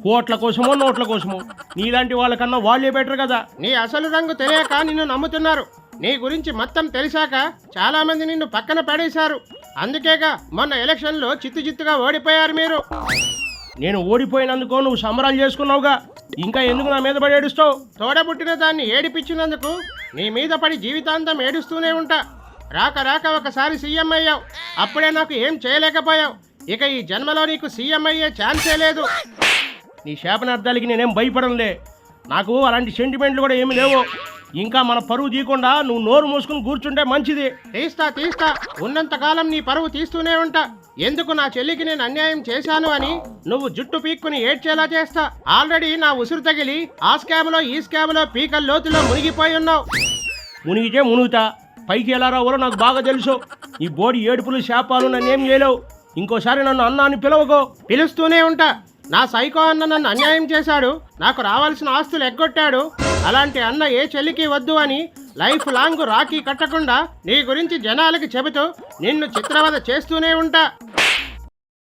కోట్ల కోసమో నోట్ల కోసమో నీలాంటి వాళ్ళకన్నా వాళ్ళే బెటర్ కదా. నీ అసలు రంగు తెలియక నిన్ను నమ్ముతున్నారు. నీ గురించి మొత్తం తెలిసాక చాలా మంది నిన్ను పక్కన పడేశారు. అందుకేగా మొన్న ఎలక్షన్లో చిత్తుగా ఓడిపోయారు మీరు. నేను ఓడిపోయినందుకో నువ్వు సంబరాలు చేసుకున్నావుగా, ఇంకా ఎందుకు నా మీద పడి ఏడుస్తావు? తోడబుట్టిన దాన్ని ఏడిపించినందుకు నీ మీద పడి జీవితాంతం ఏడుస్తూనే ఉంటా. రాక రాక ఒకసారి సీఎం అయ్యావు, అప్పుడే నాకు ఏం చేయలేకపోయావు. ఇక ఈ జన్మలో నీకు సీఎం అయ్యే ఛాన్సే లేదు. నీ శాపనార్థాలకి నేనేం భయపడంలే, నాకు అలాంటి సెంటిమెంట్లు కూడా ఏమి లేవు. ఇంకా మన పరువు తీయకుండా నువ్వు నోరు మూసుకుని కూర్చుంటే మంచిది. తీస్తా ఉన్నంతకాలం నీ పరువు తీస్తూనే ఉంటా. ఎందుకు నా చెల్లికి నేను అన్యాయం చేశాను అని నువ్వు జుట్టు పీక్కుని ఏడ్చేలా చేస్తా. ఆల్రెడీ నా ఉసురు తగిలి ఆ స్కామ్లో ఈ స్కామ్లో పీకల లోతులో మునిగిపోయి ఉన్నావు. మునిగితే మునుగుతా, పైకి ఎలా రావాలో నాకు బాగా తెలుసు. ఈ బోడి ఏడుపులు శాపాలు నన్నేం చేయలేవు. ఇంకోసారి నన్ను అన్న అని పిలవకో. పిలుస్తూనే ఉంటా. నా సైకో అన్న నన్ను అన్యాయం చేశాడు, నాకు రావాల్సిన ఆస్తులు ఎగ్గొట్టాడు. అలాంటి అన్న ఏ చెల్లికి వద్దు అని లైఫ్ లాంగ్ రాఖీ కట్టకుండా నీ గురించి జనాలకి చెబుతూ నిన్ను చిత్రవద చేస్తూనే ఉంటా.